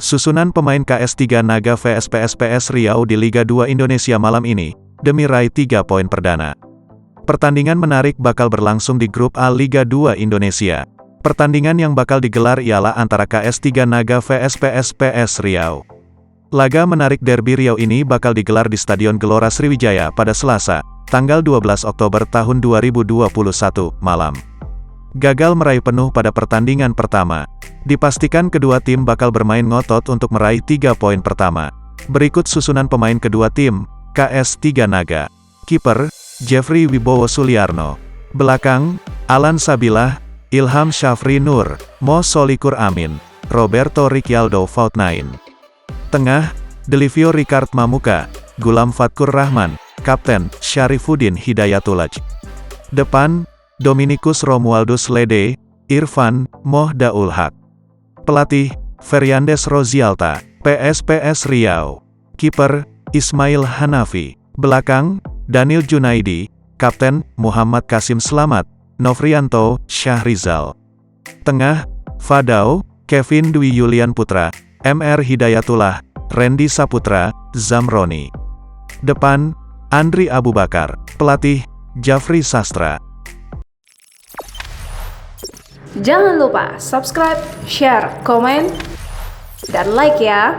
Susunan pemain KS3 Naga vs PSPS Riau di Liga 2 Indonesia malam ini, demi raih 3 poin perdana. Pertandingan menarik bakal berlangsung di Grup A Liga 2 Indonesia. Pertandingan yang bakal digelar ialah antara KS3 Naga vs PSPS Riau. Laga menarik derby Riau ini bakal digelar di Stadion Gelora Sriwijaya pada Selasa, tanggal 12 Oktober tahun 2021, malam. Gagal meraih penuh pada pertandingan pertama. Dipastikan kedua tim bakal bermain ngotot untuk meraih 3 poin pertama. Berikut susunan pemain kedua tim, KS3 Naga. Kiper, Jeffrey Wibowo Suliarno. Belakang, Alan Sabilah, Ilham Syafri Nur, Mo Solikur Amin, Roberto Riqueldo Fautnain. Tengah, Delivio Ricard Mamuka, Gulam Fatkur Rahman, Kapten, Syarifuddin Hidayatullah. Depan, Dominikus Romualdus Lede, Irfan, Mohdaul Haq. Pelatih, Feriandes Rozialta, PSPS Riau. Kiper, Ismail Hanafi. Belakang, Daniel Junaidi, Kapten, Muhammad Kasim Slamet, Novrianto Syahrizal. Tengah, Fadau, Kevin Dwi Yulian Putra, MR Hidayatullah, Randy Saputra, Zamroni. Depan, Andri Abubakar. Pelatih, Jafri Sastra. Jangan lupa subscribe, share, komen, dan like ya.